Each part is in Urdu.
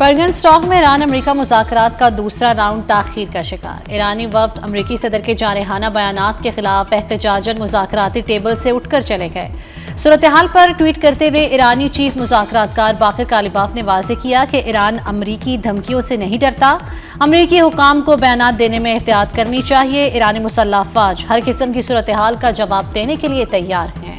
برگن اسٹاک میں ایران امریکہ مذاکرات کا دوسرا راؤنڈ تاخیر کا شکار۔ ایرانی وفد امریکی صدر کے جارحانہ بیانات کے خلاف احتجاجاً مذاکراتی ٹیبل سے اٹھ کر چلے گئے۔ صورتحال پر ٹویٹ کرتے ہوئے ایرانی چیف مذاکرات کار باقر کالیباف نے واضح کیا کہ ایران امریکی دھمکیوں سے نہیں ڈرتا، امریکی حکام کو بیانات دینے میں احتیاط کرنی چاہیے۔ ایرانی مسلح افواج ہر قسم کی صورتحال کا جواب دینے کے لیے تیار ہیں۔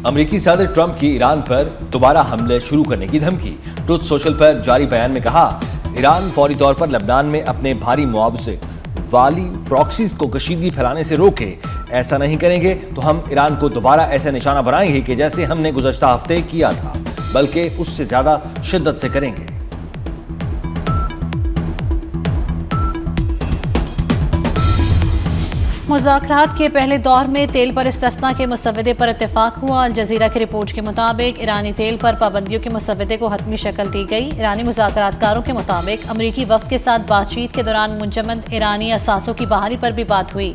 امریکی صدر ٹرمپ کی ایران پر دوبارہ حملے شروع کرنے کی دھمکی۔ ٹروتھ سوشل پر جاری بیان میں کہا، ایران فوری طور پر لبنان میں اپنے بھاری معاوضے والی پراکسیز کو کشیدگی پھیلانے سے روکے۔ ایسا نہیں کریں گے تو ہم ایران کو دوبارہ ایسا نشانہ بنائیں گے کہ جیسے ہم نے گزشتہ ہفتے کیا تھا، بلکہ اس سے زیادہ شدت سے کریں گے۔ مذاکرات کے پہلے دور میں تیل پر استثناء کے مسودے پر اتفاق ہوا۔ الجزیرہ کی رپورٹ کے مطابق ایرانی تیل پر پابندیوں کے مسودے کو حتمی شکل دی گئی۔ ایرانی مذاکرات کاروں کے مطابق امریکی وفد کے ساتھ بات چیت کے دوران منجمد ایرانی اثاثوں کی بحالی پر بھی بات ہوئی۔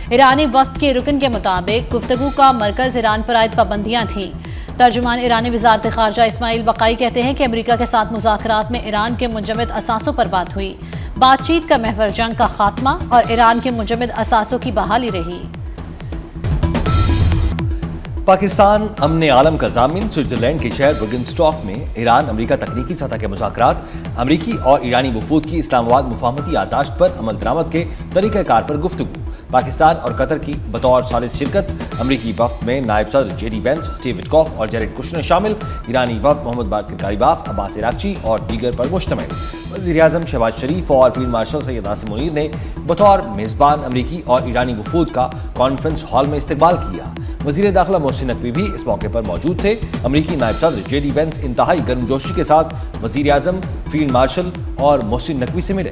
ایرانی وفد کے رکن کے مطابق گفتگو کا مرکز ایران پر عائد پابندیاں تھیں۔ ترجمان ایرانی وزارت خارجہ اسماعیل بقائی کہتے ہیں کہ امریکہ کے ساتھ مذاکرات میں ایران کے منجمد اثاثوں پر بات ہوئی۔ بات چیت کا محور جنگ کا خاتمہ اور ایران کے منجمد اثاثوں کی بحالی رہی۔ پاکستان امن عالم کا ضامن سوئٹزرلینڈ کے شہر برگن اسٹاک میں ایران امریکہ تکنیکی سطح کے مذاکرات، امریکی اور ایرانی وفود کی اسلام آباد مفاہمتی یادداشت پر عمل درآمد کے طریقہ کار پر گفتگو۔ پاکستان اور قطر کی بطور ثالث شرکت۔ امریکی وفد میں نائب صدر J D Vance, Steve Witkoff اور جیریڈ کشنر شامل۔ ایرانی وفد محمد باقر کالیباف، عباس عراقچی اور دیگر پر مشتمل۔ وزیر اعظم شہباز شریف اور فیلڈ مارشل سید عاصم منیر نے بطور میزبان امریکی اور ایرانی وفود کا کانفرنس ہال میں استقبال کیا۔ وزیر داخلہ محسن نقوی بھی اس موقع پر موجود تھے۔ امریکی نائب صدر جے ڈی وینس انتہائی گرم جوشی کے ساتھ وزیر اعظم، فیلڈ مارشل اور محسن نقوی سے ملے۔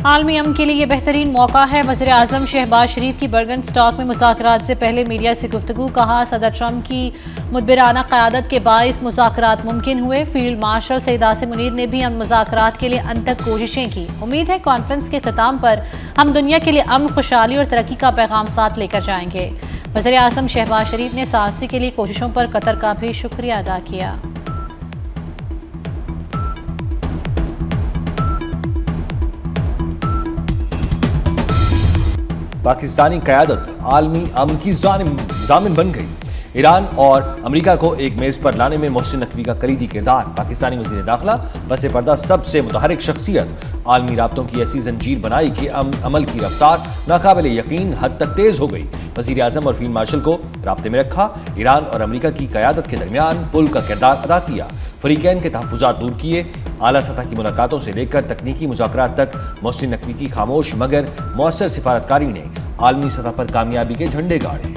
عالمی امن کے لیے یہ بہترین موقع ہے۔ وزیر اعظم شہباز شریف کی برگن اسٹاک میں مذاکرات سے پہلے میڈیا سے گفتگو۔ کہا، صدر ٹرمپ کی مدبرانہ قیادت کے باعث مذاکرات ممکن ہوئے۔ فیلڈ مارشل سید عاصم منیر نے بھی امن مذاکرات کے لیے انتھک کوششیں کی۔ امید ہے کانفرنس کے اختتام پر ہم دنیا کے لیے امن، خوشحالی اور ترقی کا پیغام ساتھ لے کر جائیں گے۔ وزیر اعظم شہباز شریف نے ثالثی کے لیے کوششوں پر قطر کا بھی شکریہ ادا کیا۔ پاکستانی قیادت عالمی امن کی ضامن بن گئی۔ ایران اور امریکہ کو ایک میز پر لانے میں محسن نقوی کا کلیدی کردار۔ پاکستانی وزیر داخلہ پس پردہ سب سے متحرک شخصیت، عالمی رابطوں کی ایسی زنجیر بنائی کہ عمل کی رفتار ناقابل یقین حد تک تیز ہو گئی۔ وزیر اعظم اور فیلڈ مارشل کو رابطے میں رکھا، ایران اور امریکہ کی قیادت کے درمیان پل کا کردار ادا کیا، فریقین کے تحفظات دور کیے۔ اعلیٰ سطح کی ملاقاتوں سے لے کر تکنیکی مذاکرات تک محسن نقوی کی خاموش مگر مؤثر سفارتکاری نے عالمی سطح پر کامیابی کے جھنڈے گاڑے۔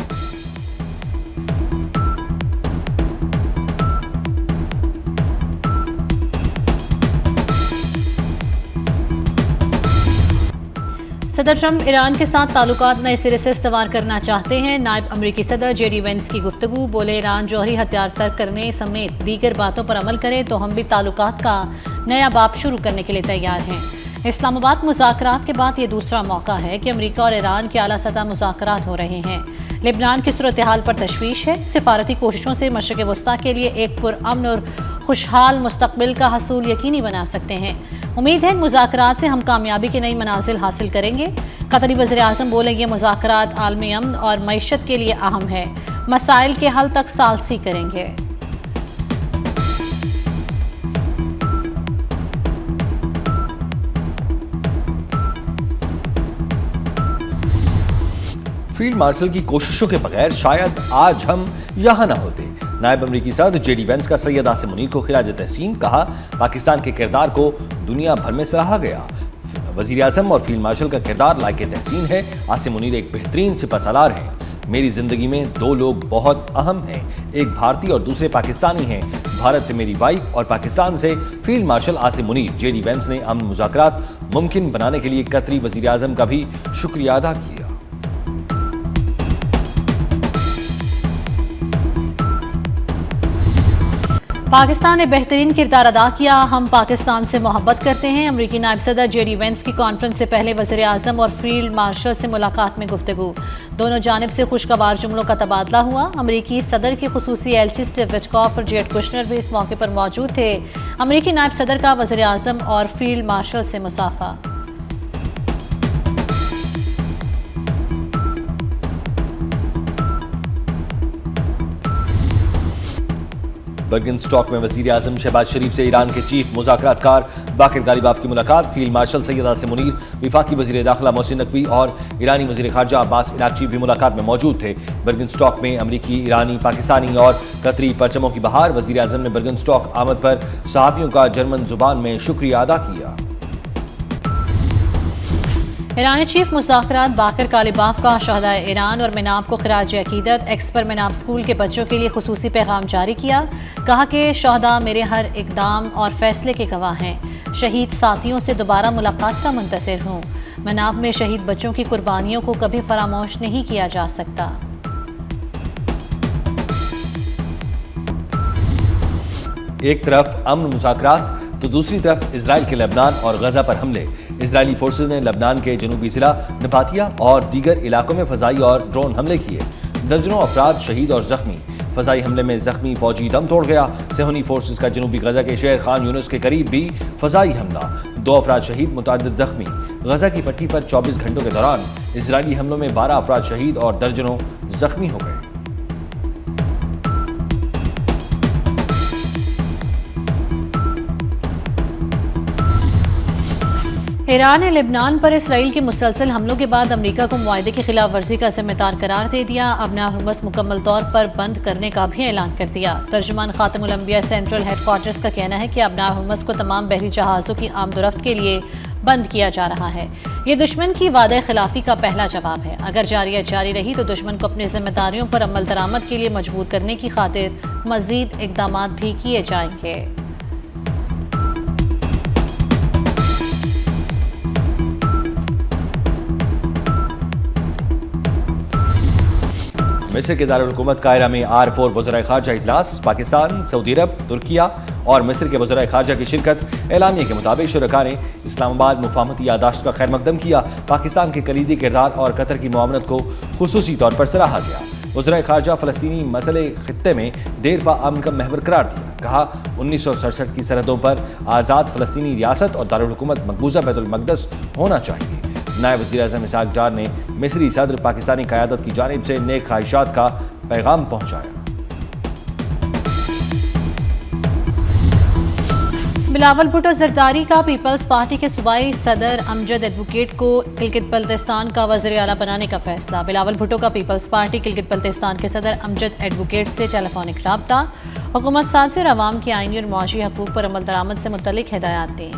صدر ٹرمپ ایران کے ساتھ تعلقات نئے سرے سے استوار کرنا چاہتے ہیں۔ نائب امریکی صدر جے ڈی وینس کی گفتگو۔ بولے، ایران جوہری ہتھیار ترک کرنے سمیت دیگر باتوں پر عمل کرے تو ہم بھی تعلقات کا نیا باب شروع کرنے کے لیے تیار ہیں۔ اسلام آباد مذاکرات کے بعد یہ دوسرا موقع ہے کہ امریکہ اور ایران کے اعلیٰ سطح مذاکرات ہو رہے ہیں۔ لبنان کی صورتحال پر تشویش ہے۔ سفارتی کوششوں سے مشرق وسطیٰ کے لیے ایک پرامن اور خوشحال مستقبل کا حصول یقینی بنا سکتے ہیں۔ امید ہے ان مذاکرات سے ہم کامیابی کی نئی منازل حاصل کریں گے۔ قطری وزیر اعظم بولے، یہ مذاکرات عالمی امن اور معیشت کے لیے اہم ہے، مسائل کے حل تک ثالثی کریں گے۔ فیلڈ مارشل کی کوششوں کے بغیر شاید آج ہم یہاں نہ ہوتے۔ نائب امریکی صدر جے ڈی وینس کا سید عاصم منیر کو خراج تحسین۔ کہا، پاکستان کے کردار کو دنیا بھر میں سراہا گیا۔ وزیر اعظم اور فیلڈ مارشل کا کردار لائق تحسین ہے۔ عاصم منیر ایک بہترین سپہ سالار ہیں۔ میری زندگی میں دو لوگ بہت اہم ہیں، ایک بھارتی اور دوسرے پاکستانی ہیں۔ بھارت سے میری وائف اور پاکستان سے field marshal Asim Munir. J D Vance نے امن مذاکرات ممکن بنانے کے لیے قطری وزیر اعظم کا بھی شکریہ ادا کیا۔ پاکستان نے بہترین کردار ادا کیا، ہم پاکستان سے محبت کرتے ہیں۔ امریکی نائب صدر جے ڈی وینس کی کانفرنس سے پہلے وزیر اعظم اور فیلڈ مارشل سے ملاقات میں گفتگو، دونوں جانب سے خوشگوار جملوں کا تبادلہ ہوا۔ امریکی صدر کے خصوصی ایلچی اسٹیو وٹکاف اور جیٹ کشنر بھی اس موقع پر موجود تھے۔ امریکی نائب صدر کا وزیر اعظم اور فیلڈ مارشل سے مصافحہ۔ برگن اسٹاک میں وزیر اعظم شہباز شریف سے ایران کے چیف مذاکرات کار باقر غالیباف کی ملاقات، فیلڈ مارشل سید عاصم منیر، وفاقی وزیر داخلہ محسن نقوی اور ایرانی وزیر خارجہ عباس عراقچی بھی ملاقات میں موجود تھے۔ برگن اسٹاک میں امریکی، ایرانی، پاکستانی اور قطری پرچموں کی بہار، وزیر اعظم نے برگن اسٹاک آمد پر صحافیوں کا جرمن زبان میں شکریہ ادا کیا۔ ایرانی چیف مذاکرات باقر غالیباف کا شہدائے ایران اور میناب کو خراج عقیدت، ایکس پر میناب اسکول کے بچوں کے لیے خصوصی پیغام جاری کیا، کہا کہ شہداء میرے ہر اقدام اور فیصلے کے گواہ ہیں، شہید ساتھیوں سے دوبارہ ملاقات کا منتظر ہوں، میناب میں شہید بچوں کی قربانیوں کو کبھی فراموش نہیں کیا جا سکتا۔ ایک طرف امن مذاکرات تو دوسری طرف اسرائیل کے لبنان اور غزہ پر حملے۔ اسرائیلی فورسز نے لبنان کے جنوبی ضلع نباتیہ اور دیگر علاقوں میں فضائی اور ڈرون حملے کیے، درجنوں افراد شہید اور زخمی۔ فضائی حملے میں زخمی فوجی دم توڑ گیا۔ صہیونی فورسز کا جنوبی غزہ کے شہر خان یونس کے قریب بھی فضائی حملہ، 2 افراد شہید، متعدد زخمی۔ غزہ کی پٹی پر 24 گھنٹوں کے دوران اسرائیلی حملوں میں 12 افراد شہید اور درجنوں زخمی ہو گئے۔ ایران نے لبنان پر اسرائیل کے مسلسل حملوں کے بعد امریکہ کو معاہدے کی خلاف ورزی کا ذمہ دار قرار دے دیا، ابنا ہرمز مکمل طور پر بند کرنے کا بھی اعلان کر دیا۔ ترجمان خاتم الانبیاء سینٹرل ہیڈ کوارٹرز کا کہنا ہے کہ ابنا ہرمز کو تمام بحری جہازوں کی آمد و رفت کے لیے بند کیا جا رہا ہے۔ یہ دشمن کی وعدہ خلافی کا پہلا جواب ہے۔ اگر جاریت جاری رہی تو دشمن کو اپنی ذمہ داریوں پر عمل درآمد کے لیے مجبور کرنے کی خاطر مزید اقدامات بھی کیے جائیں گے۔ مصر کے دارالحکومت قاہرہ میں R4 وزرائے خارجہ اجلاس، پاکستان، سعودی عرب، ترکیہ اور مصر کے وزرائے خارجہ کی شرکت۔ اعلامیے کے مطابق شرکاء نے اسلام آباد مفاہمتی یادداشت کا خیر مقدم کیا، پاکستان کے کلیدی کردار اور قطر کی معاونت کو خصوصی طور پر سراہا گیا۔ وزرائے خارجہ فلسطینی مسئلے خطے میں دیر پا امن کا محور قرار دیا، کہا 1967 کی سرحدوں پر آزاد فلسطینی ریاست اور دارالحکومت مقبوضہ بیت المقدس ہونا چاہیے۔ نائب وزیر اعظم اسحاق ڈار نے مصری صدر پاکستانی قیادت کی جانب سے نیک خواہشات کا پیغام پہنچایا۔ بلاول بھٹو زرداری کا پیپلز پارٹی کے صوبائی صدر امجد ایڈوکیٹ کو گلگت بلتستان کا وزیر اعلیٰ بنانے کا فیصلہ۔ بلاول بھٹو کا پیپلز پارٹی گلگت بلتستان کے صدر امجد ایڈوکیٹ سے ٹیلی فونک رابطہ، حکومت سازی اور عوام کی آئینی اور معاشی حقوق پر عمل درآمد سے متعلق ہدایات دیں۔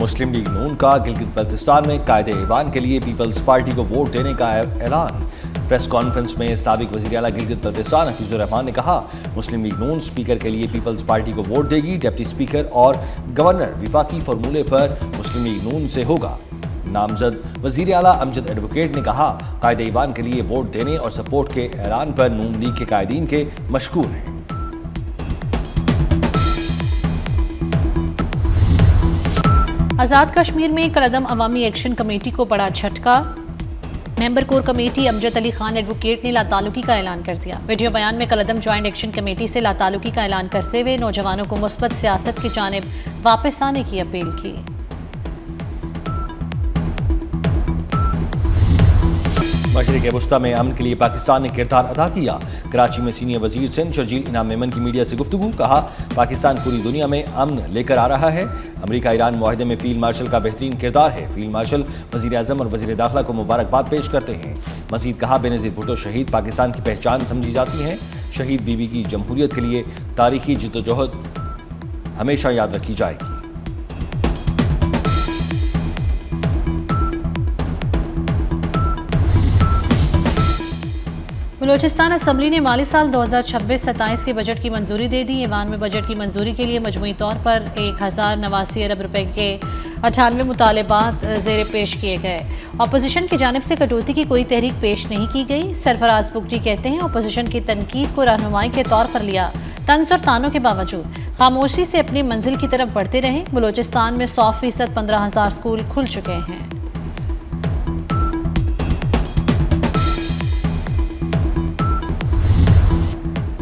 مسلم لیگ نون کا گلگت بلتستان میں قائد ایوان کے لیے پیپلز پارٹی کو ووٹ دینے کا اعلان۔ پریس کانفرنس میں سابق وزیر اعلیٰ گلگت بلتستان حفیظ الرحمان نے کہا، مسلم لیگ نون اسپیکر کے لیے پیپلز پارٹی کو ووٹ دے گی، ڈپٹی اسپیکر اور گورنر وفاقی فارمولے پر مسلم لیگ نون سے ہوگا۔ نامزد وزیر اعلیٰ امجد ایڈوکیٹ نے کہا، قائد ایوان کے لیے ووٹ دینے اور سپورٹ کے اعلان پر نون لیگ کے قائدین کے مشکور ہیں۔ آزاد کشمیر میں کالعدم عوامی ایکشن کمیٹی کو بڑا جھٹکا، ممبر کور کمیٹی امجد علی خان ایڈوکیٹ نے لاتعلقی کا اعلان کر دیا۔ ویڈیو بیان میں کالعدم جوائنٹ ایکشن کمیٹی سے لاتعلقی کا اعلان کرتے ہوئے نوجوانوں کو مثبت سیاست کی جانب واپس آنے کی اپیل کی۔ مشرق وسطیٰ میں امن کے لیے پاکستان نے کردار ادا کیا، کراچی میں سینئر وزیر سندھ شرجیل انعام میمن کی میڈیا سے گفتگو، کہا پاکستان پوری دنیا میں امن لے کر آ رہا ہے، امریکہ ایران معاہدے میں فیلڈ مارشل کا بہترین کردار ہے، فیلڈ مارشل وزیر اعظم اور وزیر داخلہ کو مبارکباد پیش کرتے ہیں۔ مزید کہا بینظیر بھٹو شہید پاکستان کی پہچان سمجھی جاتی ہیں، شہید بیوی کی جمہوریت کے لیے تاریخی جدوجہد ہمیشہ یاد رکھی جائے گی۔ بلوچستان اسمبلی نے مالی سال 2026-27 کے بجٹ کی منظوری دے دی۔ ایوان میں بجٹ کی منظوری کے لیے مجموعی طور پر 1089 ارب روپے کے 98 مطالبات زیر پیش کیے گئے۔ اپوزیشن کی جانب سے کٹوتی کی کوئی تحریک پیش نہیں کی گئی۔ سرفراز بگٹی کہتے ہیں اپوزیشن کی تنقید کو رہنمائی کے طور پر لیا۔ طنز اور طعنوں کے باوجود خاموشی سے اپنی منزل کی طرف بڑھتے رہے۔ بلوچستان میں 100% 15,000 اسکول کھل چکے ہیں۔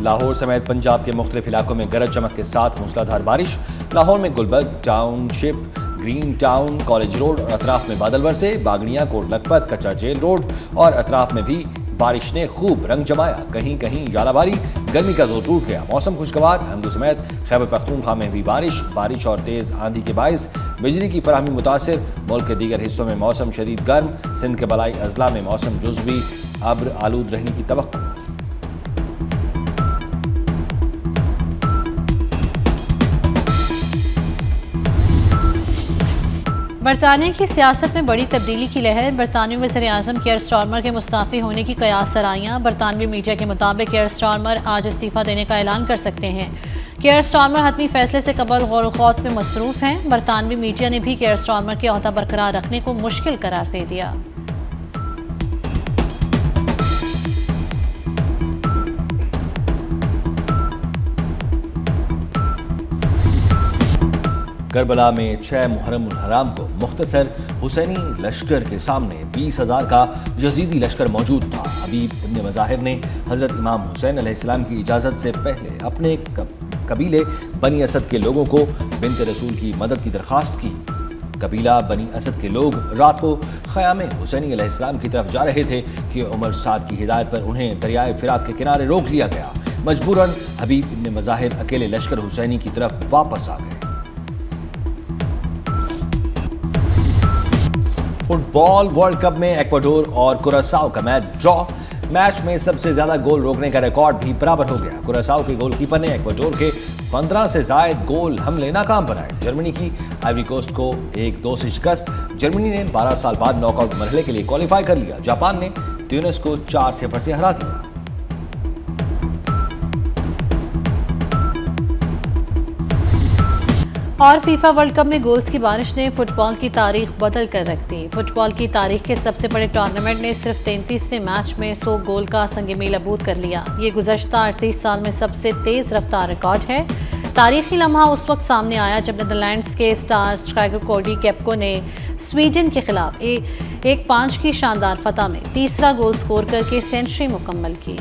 لاہور سمیت پنجاب کے مختلف علاقوں میں گرج چمک کے ساتھ موسلادھار بارش۔ لاہور میں گلبرگ ٹاؤن شپ، گرین ٹاؤن، کالج روڈ اور اطراف میں بادل برسے۔ باگڑیاں، کوٹ لکھپت، کچا جیل روڈ اور اطراف میں بھی بارش نے خوب رنگ جمایا۔ کہیں کہیں ژالہ باری، گرمی کا زور ٹوٹ گیا۔ موسم خوشگوار۔ ہنگو سمیت خیبر پختونخوا میں بھی بارش اور تیز آندھی کے باعث بجلی کی فراہمی متاثر۔ ملک کے دیگر حصوں میں موسم شدید گرم۔ سندھ کے بالائی اضلاع میں موسم جزوی ابر آلود رہنے کی توقع۔ برطانیہ کی سیاست میں بڑی تبدیلی کی لہر۔ برطانوی وزیر اعظم کیئر سٹارمر کے مستعفی ہونے کی قیاس سرائیاں۔ برطانوی میڈیا کے مطابق کیئر سٹارمر آج استعفیٰ دینے کا اعلان کر سکتے ہیں۔ کیئر سٹارمر حتمی فیصلے سے قبل غور و خوض میں مصروف ہیں۔ برطانوی میڈیا نے بھی کیئر سٹارمر کے عہدہ برقرار رکھنے کو مشکل قرار دے دیا۔ کربلا میں 6 محرم الحرام کو مختصر حسینی لشکر کے سامنے 20,000 کا یزیدی لشکر موجود تھا۔ حبیب ابن مظاہر نے حضرت امام حسین علیہ السلام کی اجازت سے پہلے اپنے قبیلے بنی اسد کے لوگوں کو بنت رسول کی مدد کی درخواست کی۔ قبیلہ بنی اسد کے لوگ رات کو خیام حسینی علیہ السلام کی طرف جا رہے تھے کہ عمر سعد کی ہدایت پر انہیں دریائے فرات کے کنارے روک لیا گیا۔ مجبوراً حبیب ابن مظاہر اکیلے لشکر حسینی کی طرف واپس آ گئے۔ فٹ بال ورلڈ کپ میں ایکواڈور اور کوراساؤ کا میچ ڈرا۔ میچ میں سب سے زیادہ گول روکنے کا ریکارڈ بھی برابر ہو گیا۔ کوراساؤ کے گول کیپر نے ایکواڈور کے 15 سے زائد گول حملے ناکام بنائے۔ جرمنی کی آئیوری کوسٹ کو 1-2 سے شکست۔ جرمنی نے 12 سال بعد ناک آؤٹ مرحلے کے لیے کوالیفائی کر لیا۔ جاپان نے تیونس کو 4-0 سے ہرا دیا۔ اور فیفا ورلڈ کپ میں گولز کی بارش نے فٹ بال کی تاریخ بدل کر رکھ دی۔ فٹ بال کی تاریخ کے سب سے بڑے ٹورنامنٹ نے صرف 33ویں میچ میں 100 گول کا سنگ میل عبور کر لیا۔ یہ گزشتہ 38 سال میں سب سے تیز رفتار ریکارڈ ہے۔ تاریخی لمحہ اس وقت سامنے آیا جب نیدرلینڈز کے سٹار اسٹرائکر کوڈی کیپکو نے سویڈن کے خلاف 1-5 کی شاندار فتح میں تیسرا گول سکور کر کے سینچری مکمل کی۔